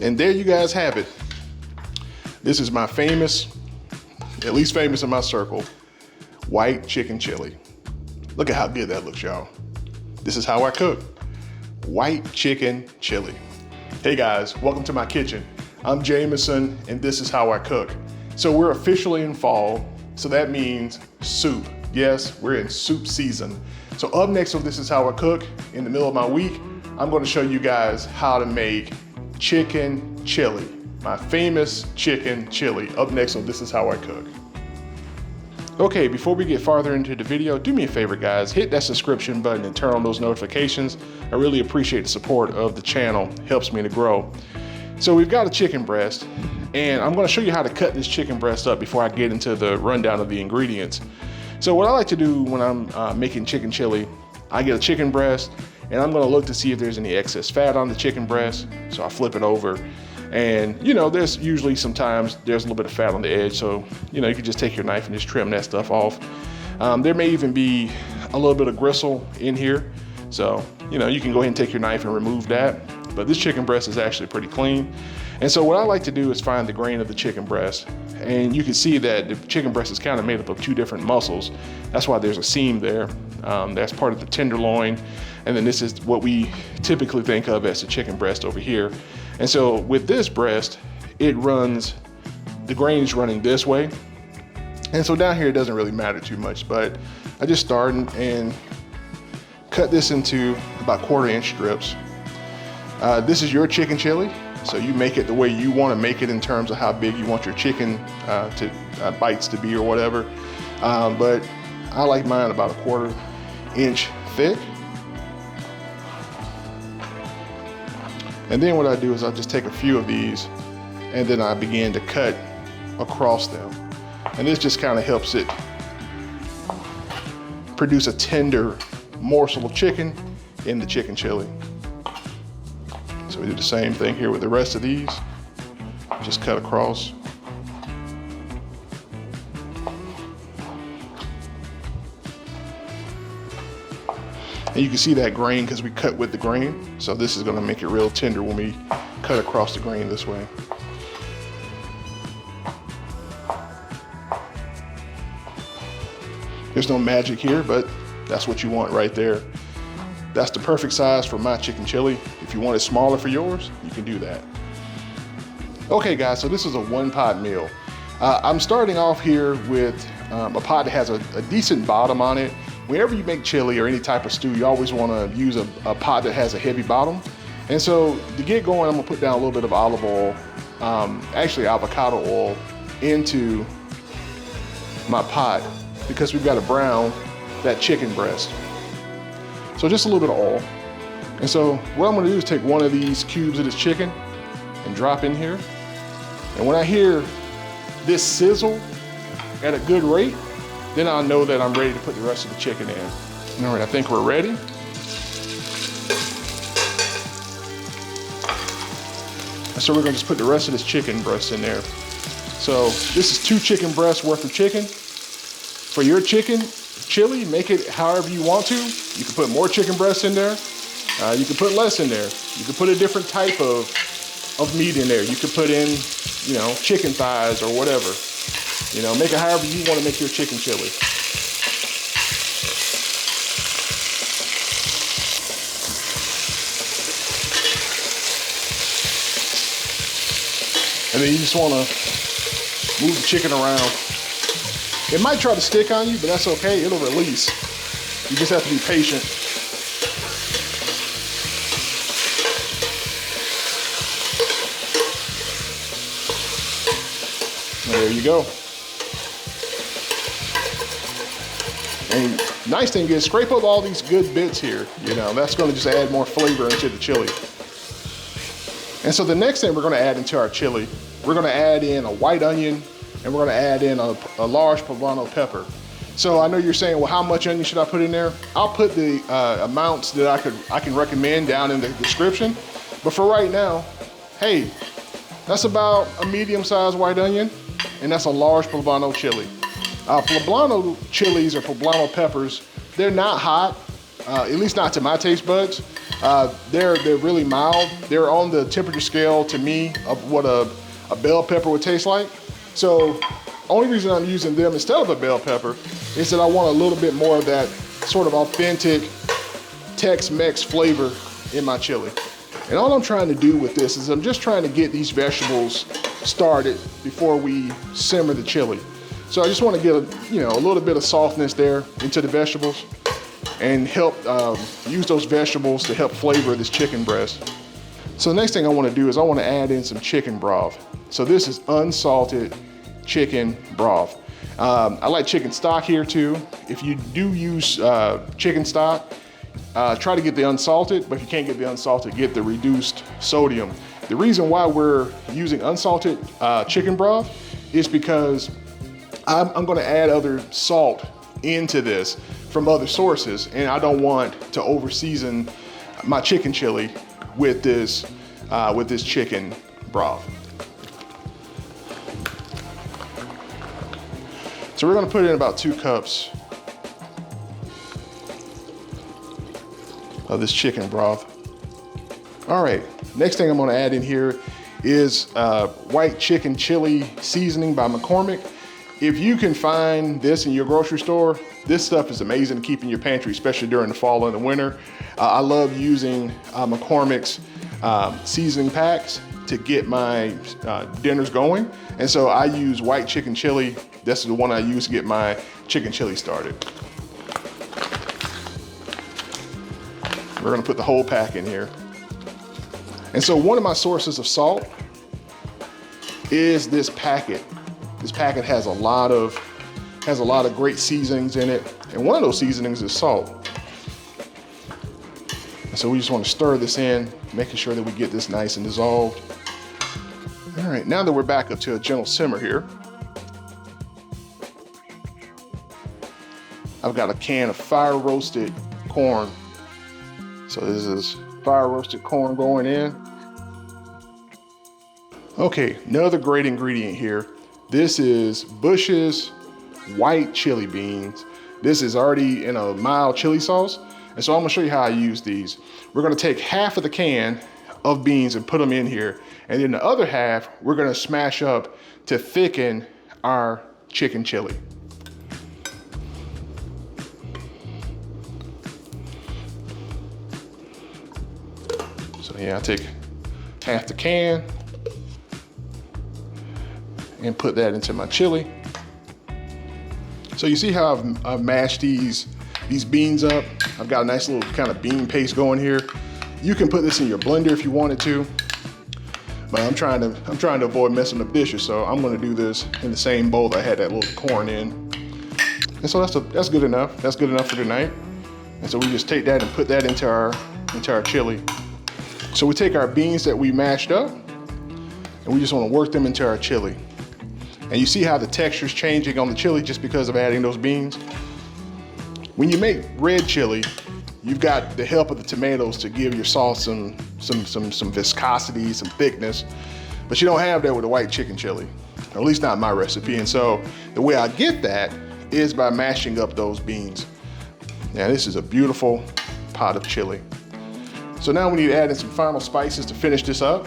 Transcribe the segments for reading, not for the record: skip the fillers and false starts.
And there you guys have it. This is my famous, at least famous in my circle, white chicken chili. Look at how good that looks, y'all. This is how I cook white chicken chili. Hey guys, welcome to my kitchen. I'm Jamison, and this is how I cook. So we're officially in fall, so that means soup. Yes, we're in soup season. So up next on This Is How I Cook, in the middle of my week, I'm gonna show you guys how to make chicken chili. My famous chicken chili. Up next on This Is How I Cook. Okay, before we get farther into the video, do me a favor guys, hit that subscription button and turn on those notifications. I really appreciate the support of the channel, helps me to grow. So we've got a chicken breast, and I'm gonna show you how to cut this chicken breast up before I get into the rundown of the ingredients. So what I like to do when I'm making chicken chili, I get a chicken breast, and I'm gonna look to see if there's any excess fat on the chicken breast. So I flip it over, and you know, there's usually sometimes there's a little bit of fat on the edge, so you know, you can just take your knife and just trim that stuff off. There may even be a little bit of gristle in here, so you know, you can go ahead and take your knife and remove that. But this chicken breast is actually pretty clean. And so what I like to do is find the grain of the chicken breast. And you can see that the chicken breast is kind of made up of two different muscles. That's why there's a seam there. That's part of the tenderloin. And then this is what we typically think of as the chicken breast over here. And so with this breast, the grain is running this way. And so down here, it doesn't really matter too much, but I just start and cut this into about 1/4 inch strips. This is your chicken chili, so you make it the way you want to make it in terms of how big you want your chicken bites to be or whatever. But I like mine about 1/4 inch thick. And then what I do is I just take a few of these and then I begin to cut across them. And this just kind of helps it produce a tender morsel of chicken in the chicken chili. So we do the same thing here with the rest of these. Just cut across. And you can see that grain because we cut with the grain. So this is gonna make it real tender when we cut across the grain this way. There's no magic here, but that's what you want right there. That's the perfect size for my chicken chili. If you want it smaller for yours, you can do that. Okay guys, so this is a 1-pot meal. I'm starting off here with a pot that has a decent bottom on it. Whenever you make chili or any type of stew, you always wanna use a pot that has a heavy bottom. And so to get going, I'm gonna put down a little bit of olive oil, actually avocado oil, into my pot because we've got to brown that chicken breast. So just a little bit of oil. And so what I'm gonna do is take one of these cubes of this chicken and drop in here. And when I hear this sizzle at a good rate, then I'll know that I'm ready to put the rest of the chicken in. All right, I think we're ready. And so we're gonna just put the rest of this chicken breast in there. So this is 2 chicken breasts worth of chicken. For your chicken chili, make it however you want to. You can put more chicken breasts in there. You can put less in there. You can put a different type of meat in there. You could put in, you know, chicken thighs or whatever. You know, make it however you want to make your chicken chili. And then you just want to move the chicken around. It might try to stick on you, but that's okay, it'll release. You just have to be patient. And there you go. And nice thing is, scrape up all these good bits here. You know, that's gonna just add more flavor into the chili. And so the next thing we're gonna add into our chili, we're gonna add in a white onion, and we're gonna add in a large Poblano pepper. So I know you're saying, well, how much onion should I put in there? I'll put the amounts that I can recommend down in the description. But for right now, hey, that's about a medium-sized white onion, and that's a large Poblano chili. Poblano chilies or Poblano peppers, they're not hot, at least not to my taste buds. They're really mild. They're on the temperature scale to me of what a bell pepper would taste like. So only reason I'm using them instead of a bell pepper is that I want a little bit more of that sort of authentic Tex-Mex flavor in my chili. And all I'm trying to do with this is I'm just trying to get these vegetables started before we simmer the chili. So I just want to get a little bit of softness there into the vegetables and help use those vegetables to help flavor this chicken breast. So the next thing I want to do is I want to add in some chicken broth. So this is unsalted chicken broth. I like chicken stock here too. If you do use chicken stock, try to get the unsalted, but if you can't get the unsalted, get the reduced sodium. The reason why we're using unsalted chicken broth is because I'm going to add other salt into this from other sources, and I don't want to over season my chicken chili with this chicken broth. So we're going to put in about 2 cups of this chicken broth. All right, next thing I'm going to add in here is white chicken chili seasoning by McCormick. If you can find this in your grocery store, this stuff is amazing to keep in your pantry, especially during the fall and the winter. I love using McCormick's seasoning packs to get my dinners going. And so I use white chicken chili. This is the one I use to get my chicken chili started. We're gonna put the whole pack in here. And so one of my sources of salt is this packet. This packet has a lot of great seasonings in it, and one of those seasonings is salt. And so we just want to stir this in, making sure that we get this nice and dissolved. All right, now that we're back up to a gentle simmer here, I've got a can of fire roasted corn. So this is fire roasted corn going in. Okay, another great ingredient here. This is Bush's white chili beans. This is already in a mild chili sauce. And so I'm gonna show you how I use these. We're gonna take half of the can of beans and put them in here. And then the other half, we're gonna smash up to thicken our chicken chili. So yeah, I take half the can and put that into my chili. So you see how I've mashed these beans up? I've got a nice little kind of bean paste going here. You can put this in your blender if you wanted to, but I'm trying to avoid messing up dishes, so I'm gonna do this in the same bowl that I had that little corn in. And so that's good enough. That's good enough for tonight. And so we just take that and put that into our chili. So we take our beans that we mashed up, and we just wanna work them into our chili. And you see how the texture's changing on the chili just because of adding those beans? When you make red chili, you've got the help of the tomatoes to give your sauce some viscosity, some thickness, but you don't have that with the white chicken chili, or at least not my recipe. And so the way I get that is by mashing up those beans. Now this is a beautiful pot of chili. So now we need to add in some final spices to finish this up.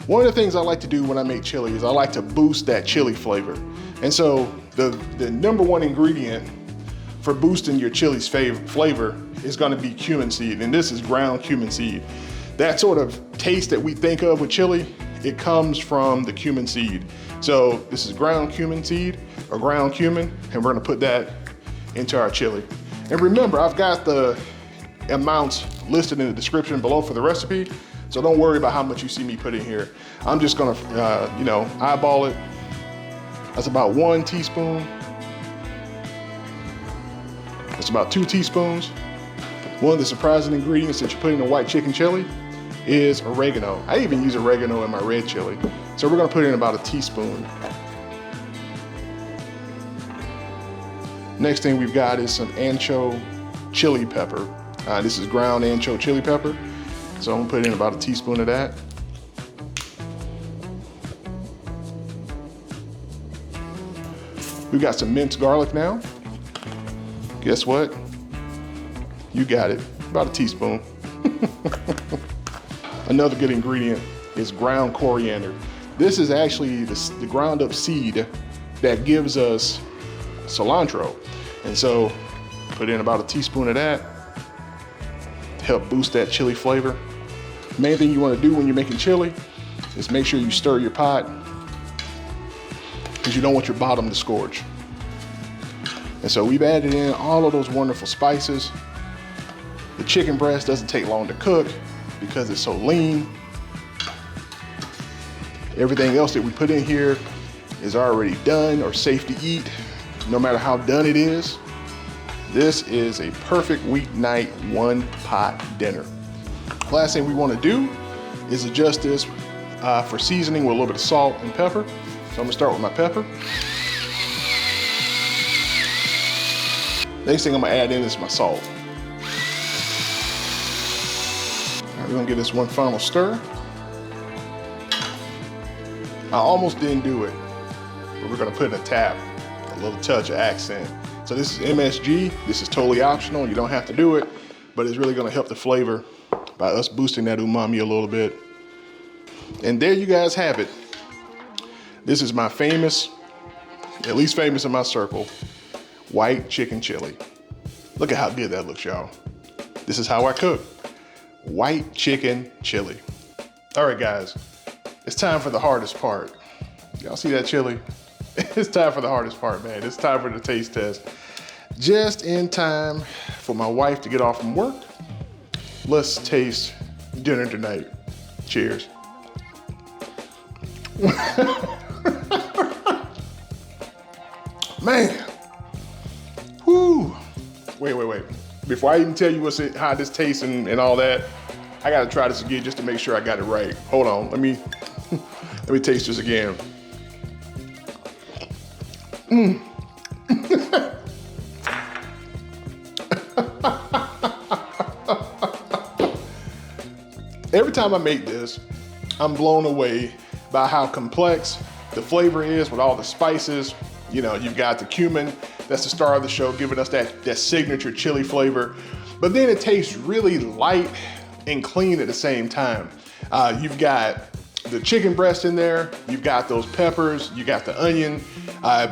One of the things I like to do when I make chili is I like to boost that chili flavor. And so the number one ingredient for boosting your chili's flavor is gonna be cumin seed, and this is ground cumin seed. That sort of taste that we think of with chili, it comes from the cumin seed. So this is ground cumin seed, or ground cumin, and we're gonna put that into our chili. And remember, I've got the amounts listed in the description below for the recipe, so don't worry about how much you see me put in here. I'm just gonna, eyeball it. That's about 1 teaspoon. That's about 2 teaspoons. One of the surprising ingredients that you put in a white chicken chili is oregano. I even use oregano in my red chili. So we're gonna put in about 1 teaspoon. Next thing we've got is some ancho chili pepper. This is ground ancho chili pepper. So I'm gonna put in about 1 teaspoon of that. We've got some minced garlic now. Guess what? You got it, about 1 teaspoon. Another good ingredient is ground coriander. This is actually the ground up seed that gives us cilantro. And so put in about a teaspoon of that to help boost that chili flavor. Main thing you want to do when you're making chili is make sure you stir your pot, because you don't want your bottom to scorch. And so we've added in all of those wonderful spices. The chicken breast doesn't take long to cook because it's so lean. Everything else that we put in here is already done or safe to eat, no matter how done it is. This is a perfect weeknight one pot dinner. Last thing we want to do is adjust this for seasoning with a little bit of salt and pepper. So I'm gonna start with my pepper. Next thing I'm gonna add in is my salt. All right, we're gonna give this one final stir. I almost didn't do it, but we're gonna put in a tap, a little touch of accent. So this is MSG. This is totally optional. You don't have to do it, but it's really gonna help the flavor by us boosting that umami a little bit. And there you guys have it. This is my famous, at least famous in my circle, white chicken chili. Look at how good that looks, y'all. This is how I cook. White chicken chili. All right, guys. It's time for the hardest part. Y'all see that chili? It's time for the hardest part, man. It's time for the taste test. Just in time for my wife to get off from work. Let's taste dinner tonight. Cheers. Man. Whoo. Wait. Before I even tell you how this tastes and all that, I gotta try this again just to make sure I got it right. Hold on, let me taste this again. Every time I make this, I'm blown away by how complex the flavor is with all the spices. You know, you've got the cumin, that's the star of the show, giving us that signature chili flavor. But then it tastes really light and clean at the same time. You've got the chicken breast in there, you've got those peppers, you got the onion,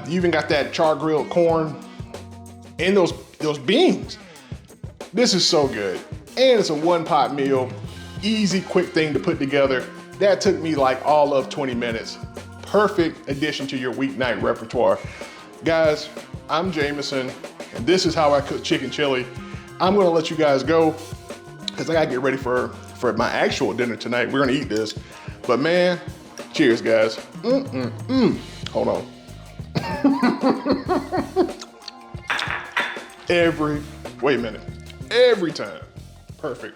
you even got that char-grilled corn, and those beans. This is so good. And it's a one-pot meal, easy, quick thing to put together. That took me like all of 20 minutes. Perfect addition to your weeknight repertoire. Guys, I'm Jamison, and this is how I cook chicken chili. I'm gonna let you guys go, because I gotta get ready for my actual dinner tonight. We're gonna eat this. But man, cheers, guys. Hold on. Wait a minute. Every time. Perfect.